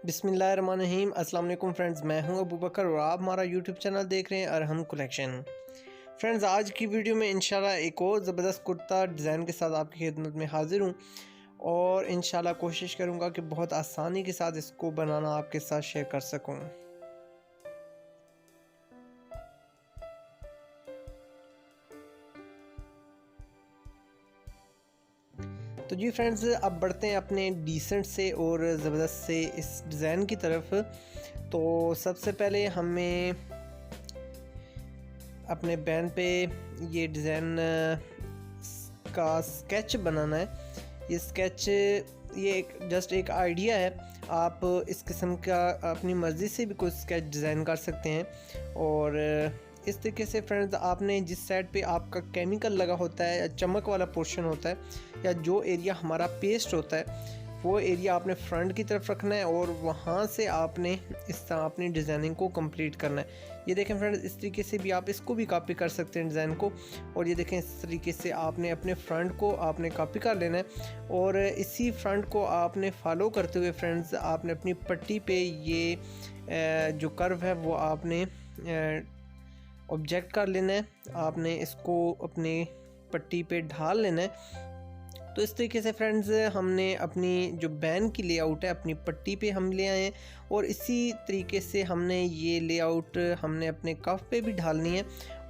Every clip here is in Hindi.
बिस्मिल्लाहिर्रहमानिर्रहीम। अस्सलाम वालेकुम फ्रेंड्स, मैं हूं अबू बकर और आप हमारा यूट्यूब चैनल देख रहे हैं अरहम कलेक्शन। फ्रेंड्स, आज की वीडियो में इंशाल्लाह एक और ज़बरदस्त कुर्ता डिज़ाइन के साथ आपकी खिदमत में हाजिर हूं और इंशाल्लाह कोशिश करूंगा कि बहुत आसानी के साथ इसको बनाना आपके साथ शेयर कर सकूं। तो जी फ्रेंड्स, अब बढ़ते हैं अपने डिसेंट से और ज़बरदस्त से इस डिज़ाइन की तरफ। तो सबसे पहले हमें अपने बैन पे ये डिज़ाइन का स्केच बनाना है। ये स्केच जस्ट एक आइडिया है, आप इस किस्म का अपनी मर्ज़ी से भी कोई स्केच डिज़ाइन कर सकते हैं। और इस तरीके से फ्रेंड्स, आपने जिस साइड पे आपका केमिकल लगा होता है या चमक वाला पोर्शन होता है या जो एरिया हमारा पेस्ट होता है, वो एरिया आपने फ्रंट की तरफ रखना है और वहाँ से आपने इस तरह अपनी डिज़ाइनिंग को कंप्लीट करना है। ये देखें फ्रेंड्स, इस तरीके से भी आप इसको भी कॉपी कर सकते हैं डिज़ाइन को। और ये देखें, इस तरीके से आपने अपने फ्रंट को आपने कॉपी कर लेना है और इसी फ्रंट को आपने फॉलो करते हुए फ्रेंड्स, आपने अपनी पट्टी पे ये जो कर्व है वो आपने ऑब्जेक्ट कर लेना है। आपने इसको अपनी पट्टी पे ढाल लेना है। तो इस तरीके से फ्रेंड्स, हमने अपनी जो बैन की लेआउट है अपनी पट्टी पे हम ले आए हैं और इसी तरीके से हमने ये लेआउट हमने अपने कफ पे भी ढालनी है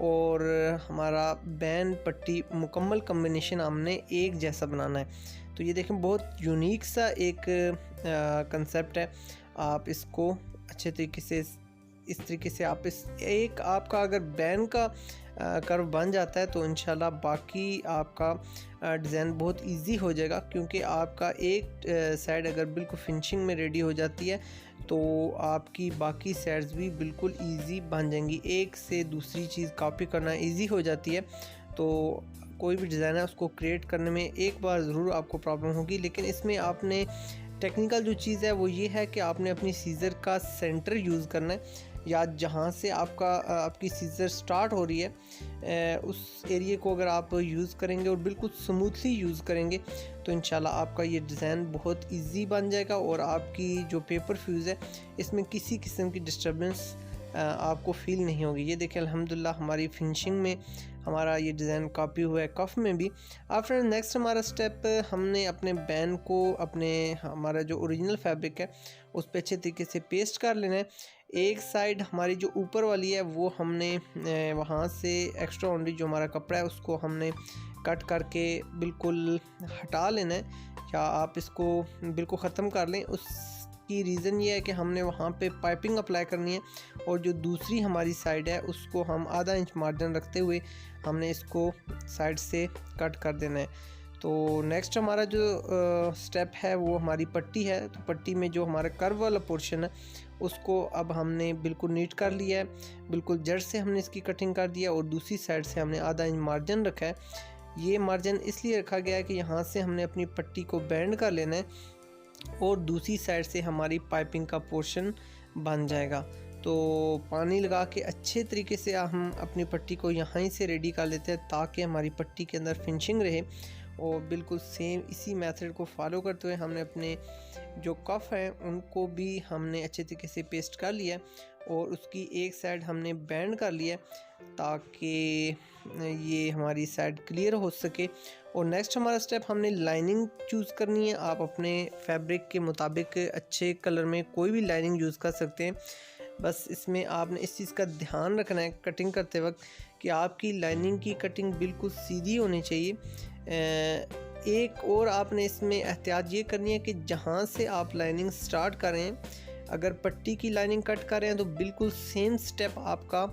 और हमारा बैन पट्टी मुकम्मल कम्बिनेशन हमने एक जैसा बनाना है। तो ये देखें, बहुत यूनिक सा एक कंसेप्ट है। आप इसको अच्छे तरीके से इस तरीके से आप आपका अगर बैन का कर्व बन जाता है तो इंशाल्लाह बाकी आपका डिज़ाइन बहुत इजी हो जाएगा, क्योंकि आपका एक साइड अगर बिल्कुल फिनिशिंग में रेडी हो जाती है तो आपकी बाकी साइड्स भी बिल्कुल इजी बन जाएंगी। एक से दूसरी चीज़ कॉपी करना इजी हो जाती है। तो कोई भी डिज़ाइन है उसको क्रिएट करने में एक बार ज़रूर आपको प्रॉब्लम होगी, लेकिन इसमें आपने टेक्निकल जो चीज़ है वो ये है कि आपने अपनी सीज़र का सेंटर यूज़ करना है, या जहाँ से आपकी सीज़र स्टार्ट हो रही है उस एरिया को अगर आप यूज़ करेंगे और बिल्कुल स्मूथली यूज़ करेंगे तो इंशाल्लाह आपका ये डिज़ाइन बहुत इजी बन जाएगा और आपकी जो पेपर फ्यूज़ है इसमें किसी किस्म की डिस्टर्बेंस आपको फील नहीं होगी। ये देखिए, अल्हम्दुलिल्लाह हमारी फिनिशिंग में हमारा ये डिज़ाइन कॉपी हुआ है कफ में भी। अब फ्रेंड, नेक्स्ट हमारा स्टेप, हमने अपने बैन को हमारा जो ओरिजिनल फैब्रिक है उस पर अच्छे तरीके से पेस्ट कर लेना है। एक साइड हमारी जो ऊपर वाली है वो हमने वहाँ से एक्स्ट्रा ऑनरी जो हमारा कपड़ा है उसको हमने कट करके बिल्कुल हटा लेना है, या आप इसको बिल्कुल ख़त्म कर लें। उसकी रीज़न ये है कि हमने वहाँ पे पाइपिंग अप्लाई करनी है और जो दूसरी हमारी साइड है उसको हम आधा इंच मार्जिन रखते हुए हमने इसको साइड से कट कर देना है। तो नेक्स्ट हमारा जो स्टेप है वो हमारी पट्टी है। तो पट्टी में जो हमारा कर्व वाला पोर्शन है उसको अब हमने बिल्कुल नीट कर लिया है, बिल्कुल जड़ से हमने इसकी कटिंग कर दिया और दूसरी साइड से हमने आधा इंच मार्जिन रखा है। ये मार्जिन इसलिए रखा गया है कि यहाँ से हमने अपनी पट्टी को बेंड कर लेना है और दूसरी साइड से हमारी पाइपिंग का पोर्शन बन जाएगा। तो पानी लगा के अच्छे तरीके से हम अपनी पट्टी को यहाँ ही से रेडी कर लेते हैं ताकि हमारी पट्टी के अंदर फिनिशिंग रहे। और बिल्कुल सेम इसी मेथड को फॉलो करते हुए हमने अपने जो कफ हैं उनको भी हमने अच्छे तरीके से पेस्ट कर लिया और उसकी एक साइड हमने बैंड कर लिया ताकि ये हमारी साइड क्लियर हो सके। और नेक्स्ट हमारा स्टेप, हमने लाइनिंग चूज़ करनी है। आप अपने फैब्रिक के मुताबिक अच्छे कलर में कोई भी लाइनिंग यूज़ कर सकते हैं। बस इसमें आपने इस चीज़ का ध्यान रखना है कटिंग करते वक्त कि आपकी लाइनिंग की कटिंग बिल्कुल सीधी होनी चाहिए। एक और आपने इसमें एहतियात ये करनी है कि जहाँ से आप लाइनिंग स्टार्ट करें, अगर पट्टी की लाइनिंग कट कर रहे हैं तो बिल्कुल सेम स्टेप आपका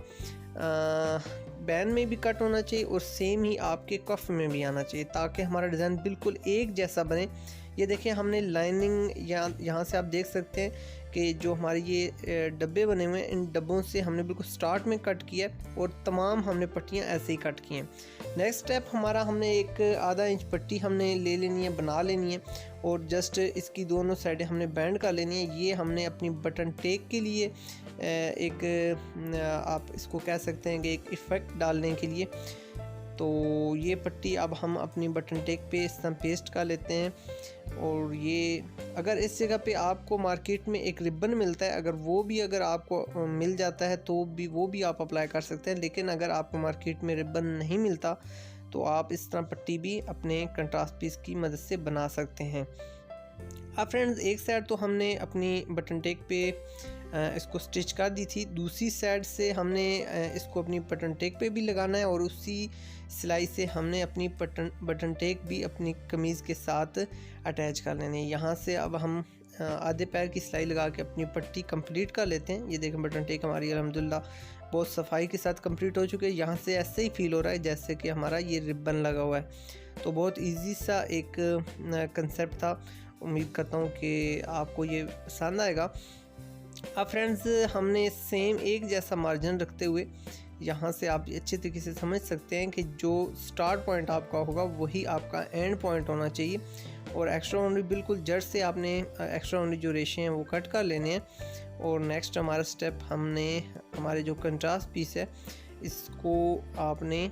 बैन में भी कट होना चाहिए और सेम ही आपके कफ में भी आना चाहिए ताकि हमारा डिज़ाइन बिल्कुल एक जैसा बने। ये देखिए, हमने लाइनिंग यहाँ से आप देख सकते हैं कि जो हमारे ये डब्बे बने हुए हैं, इन डब्बों से हमने बिल्कुल स्टार्ट में कट किया और तमाम हमने पट्टियाँ ऐसे ही कट की हैं। नेक्स्ट स्टेप हमारा, हमने एक आधा इंच पट्टी हमने ले लेनी है, बना लेनी है और जस्ट इसकी दोनों साइडें हमने बैंड कर लेनी है। ये हमने अपनी बटन टेक के लिए आप इसको कह सकते हैं कि एक इफ़ेक्ट डालने के लिए तो ये पट्टी अब हम अपनी बटन टेक पे इस तरह पेस्ट कर लेते हैं। और ये अगर इस जगह पे आपको मार्केट में एक रिबन मिलता है, अगर आपको मिल जाता है तो वो भी आप अप्लाई कर सकते हैं। लेकिन अगर आपको मार्केट में रिबन नहीं मिलता तो आप इस तरह पट्टी भी अपने कंट्रास्ट पीस की मदद से बना सकते हैं। अब फ्रेंड्स, एक साइड तो हमने अपनी बटन टेक पे इसको स्टिच कर दी थी, दूसरी साइड से हमने इसको अपनी बटन टेक पे भी लगाना है और उसी सिलाई से हमने अपनी बटन टेक भी अपनी कमीज़ के साथ अटैच कर लेनी है। यहाँ से अब हम आधे पैर की सिलाई लगा के अपनी पट्टी कंप्लीट कर लेते हैं। ये देखें, बटन टेक हमारी अल्हम्दुलिल्लाह बहुत सफाई के साथ कंप्लीट हो चुकी है। यहाँ से ऐसे ही फील हो रहा है जैसे कि हमारा ये रिबन लगा हुआ है। तो बहुत इजी सा एक कंसेप्ट था। उम्मीद करता हूँ कि आपको ये पसंद आएगा। अब फ्रेंड्स, हमने सेम एक जैसा मार्जिन रखते हुए यहाँ से आप अच्छे तरीके से समझ सकते हैं कि जो स्टार्ट पॉइंट आपका होगा वही आपका एंड पॉइंट होना चाहिए। और एक्स्ट्रा बाउंड्री बिल्कुल जड़ से आपने एक्स्ट्रा बाउंड्री जो रेशे हैं वो कट कर लेने हैं। और नेक्स्ट हमारा स्टेप, हमने हमारे जो कंट्रास्ट पीस है इसको आपने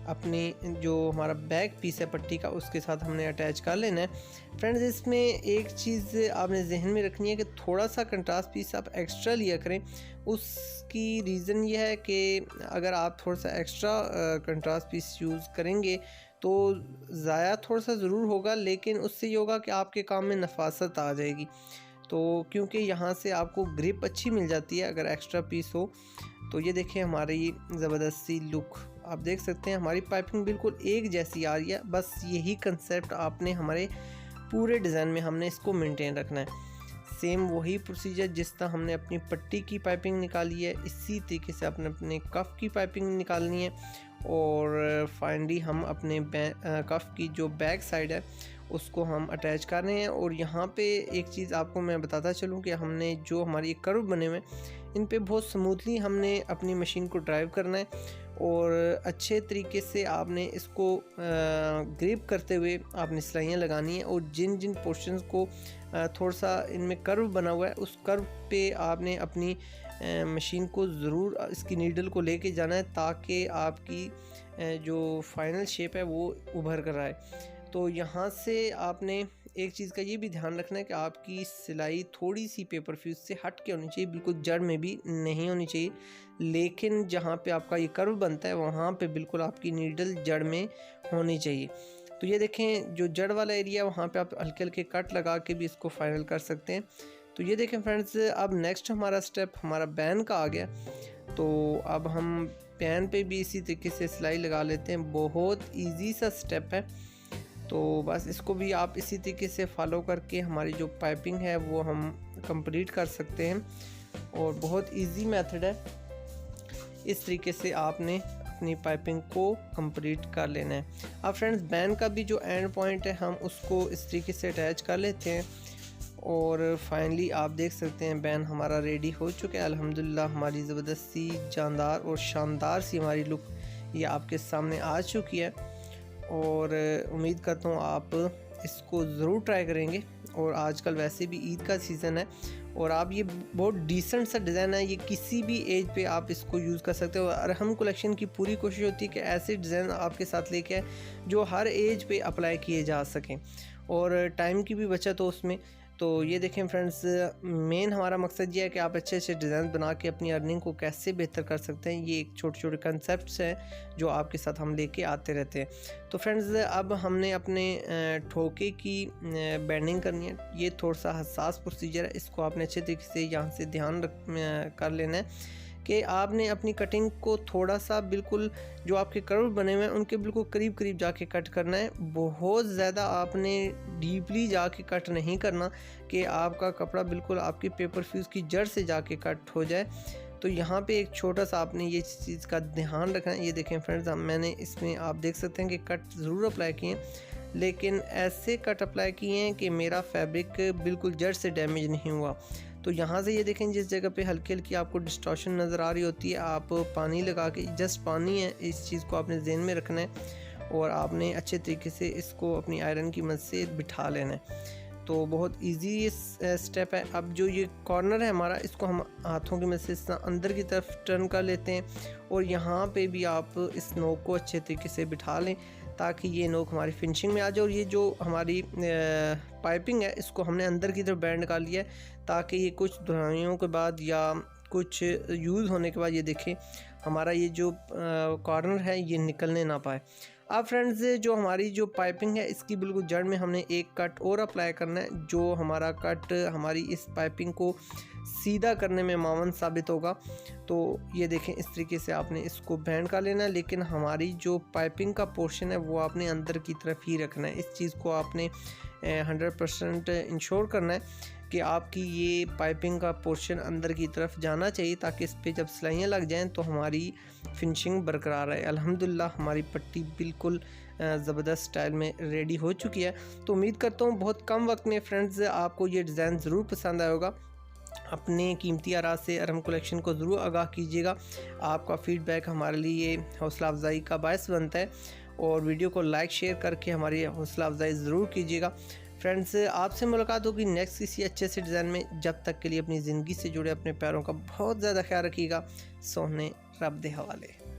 अपनी जो हमारा बैक पीस है पट्टी का उसके साथ हमने अटैच कर लेना है। फ्रेंड्स, इसमें एक चीज़ आपने जहन में रखनी है कि थोड़ा सा कंट्रास्ट पीस आप एक्स्ट्रा लिया करें। उसकी रीज़न ये है कि अगर आप थोड़ा सा एक्स्ट्रा कंट्रास्ट पीस यूज़ करेंगे तो ज़ाया थोड़ा सा ज़रूर होगा, लेकिन उससे ये होगा कि आपके काम में नफासत आ जाएगी। तो क्योंकि यहाँ से आपको ग्रिप अच्छी मिल जाती है अगर एक्स्ट्रा पीस हो। तो ये देखें, हमारी ज़बरदस्त सी लुक आप देख सकते हैं। हमारी पाइपिंग बिल्कुल एक जैसी आ रही है। बस यही कंसेप्ट आपने हमारे पूरे डिज़ाइन में हमने इसको मेंटेन रखना है। सेम वही प्रोसीजर जिस तरह हमने अपनी पट्टी की पाइपिंग निकाली है, इसी तरीके से आपने अपने कफ़ की पाइपिंग निकालनी है। और फाइनली हम अपने कफ़ की जो बैक साइड है उसको हम अटैच कर रहे हैं। और यहाँ पे एक चीज़ आपको मैं बताता चलूँ कि हमने जो हमारी कर्व बने हुए इन पे बहुत स्मूथली हमने अपनी मशीन को ड्राइव करना है। और अच्छे तरीके से आपने इसको ग्रिप करते हुए आपने सिलाइयाँ लगानी है। और जिन जिन पोर्शंस को थोड़ा सा इनमें कर्व बना हुआ है उस कर्व पे आपने अपनी मशीन को ज़रूर इसकी नीडल को लेके जाना है ताकि आपकी जो फाइनल शेप है वो उभर कर आए। तो यहाँ से आपने एक चीज़ का ये भी ध्यान रखना है कि आपकी सिलाई थोड़ी सी पेपर फ्यूज से हट के होनी चाहिए, बिल्कुल जड़ में भी नहीं होनी चाहिए। लेकिन जहाँ पे आपका ये कर्व बनता है वहाँ पे बिल्कुल आपकी नीडल जड़ में होनी चाहिए। तो ये देखें, जो जड़ वाला एरिया वहाँ पे आप हल्के हल्के कट लगा के भी इसको फाइनल कर सकते हैं। तो ये देखें फ्रेंड्स, अब नेक्स्ट हमारा स्टेप हमारा बैन का आ गया। तो अब हम बैन पे भी इसी तरीके से सिलाई लगा लेते हैं। बहुत ईजी सा स्टेप है। तो बस इसको भी आप इसी तरीके से फॉलो करके हमारी जो पाइपिंग है वो हम कंप्लीट कर सकते हैं। और बहुत इजी मेथड है। इस तरीके से आपने अपनी पाइपिंग को कंप्लीट कर लेना है। अब फ्रेंड्स, बैन का भी जो एंड पॉइंट है हम उसको इस तरीके से अटैच कर लेते हैं। और फाइनली आप देख सकते हैं बैन हमारा रेडी हो चुका है। अल्हम्दुलिल्लाह हमारी ज़बरदस्त सी जानदार और शानदार सी हमारी लुक ये आपके सामने आ चुकी है। और उम्मीद करता हूँ आप इसको ज़रूर ट्राई करेंगे। और आजकल वैसे भी ईद का सीज़न है और आप ये बहुत डिसेंट सा डिज़ाइन है, ये किसी भी एज पे आप इसको यूज़ कर सकते हो। और हम कलेक्शन की पूरी कोशिश होती है कि ऐसे डिज़ाइन आपके साथ लेके आए जो हर एज पे अप्लाई किए जा सकें और टाइम की भी बचत हो उसमें। तो ये देखें फ्रेंड्स, मेन हमारा मकसद ये है कि आप अच्छे अच्छे डिज़ाइन बना के अपनी अर्निंग को कैसे बेहतर कर सकते हैं। ये एक छोटे छोटे कंसेप्ट्स हैं जो आपके साथ हम लेके आते रहते हैं। तो फ्रेंड्स, अब हमने अपने ठोके की बैंडिंग करनी है। ये थोड़ा सा हसास प्रोसीजर है, इसको आपने अच्छे तरीके से यहाँ से ध्यान कर लेना है कि आपने अपनी कटिंग को थोड़ा सा बिल्कुल जो आपके कर्व बने हुए हैं उनके बिल्कुल करीब करीब जाके कट करना है। बहुत ज़्यादा आपने डीपली जाके कट नहीं करना कि आपका कपड़ा बिल्कुल आपकी पेपर फ्यूज़ की जड़ से जाके कट हो जाए। तो यहाँ पे एक छोटा सा आपने ये चीज़ का ध्यान रखना है। ये देखें फ्रेंड्स, मैंने इसमें आप देख सकते हैं कि कट ज़रूर अप्लाई किए हैं, लेकिन ऐसे कट अप्लाई किए हैं कि मेरा फैब्रिक बिल्कुल जड़ से डैमेज नहीं हुआ। तो यहाँ से ये देखें, जिस जगह पे हल्की हल्की आपको डिस्टॉर्शन नज़र आ रही होती है, आप पानी लगा के, जस्ट पानी है, इस चीज़ को आपने ज़हन में रखना है और आपने अच्छे तरीके से इसको अपनी आयरन की मदद से बिठा लेना है। तो बहुत इजी स्टेप है। अब जो ये कॉर्नर है हमारा, इसको हम हाथों की मदद से अंदर की तरफ टर्न कर लेते हैं और यहाँ पे भी आप इस नोक को अच्छे तरीके से बिठा लें ताकि ये नोक हमारी फिनिशिंग में आ जाए। और ये जो हमारी पाइपिंग है इसको हमने अंदर की तरफ बैंड कर लिया है ताकि ये कुछ धुलाइयों के बाद या कुछ यूज़ होने के बाद ये देखें हमारा ये जो कॉर्नर है ये निकलने ना पाए। अब फ्रेंड्स जो हमारी जो पाइपिंग है इसकी बिल्कुल जड़ में हमने एक कट और अप्लाई करना है, जो हमारा कट हमारी इस पाइपिंग को सीधा करने में मावन साबित होगा। तो ये देखें इस तरीके से आपने इसको बैंड कर लेना है, लेकिन हमारी जो पाइपिंग का पोर्शन है वो आपने अंदर की तरफ ही रखना है। इस चीज़ को आपने 100% इंश्योर करना है कि आपकी ये पाइपिंग का पोर्शन अंदर की तरफ जाना चाहिए ताकि इस पे जब सिलाइयाँ लग जाएं तो हमारी फिनिशिंग बरकरार रहे। अल्हम्दुलिल्लाह हमारी पट्टी बिल्कुल ज़बरदस्त स्टाइल में रेडी हो चुकी है। तो उम्मीद करता हूँ बहुत कम वक्त में फ्रेंड्स आपको ये डिज़ाइन ज़रूर पसंद आएगा। अपने कीमती आरा से अरहम कलेक्शन को ज़रूर आगाह कीजिएगा। आपका फ़ीडबैक हमारे लिए हौसला अफजाई का बायस बनता है और वीडियो को लाइक शेयर करके हमारी हौसला अफजाई ज़रूर कीजिएगा। फ्रेंड्स आपसे मुलाकात होगी नेक्स्ट किसी अच्छे से डिज़ाइन में। जब तक के लिए अपनी ज़िंदगी से जुड़े अपने प्यारों का बहुत ज़्यादा ख्याल रखिएगा। सोने रब दे हवाले।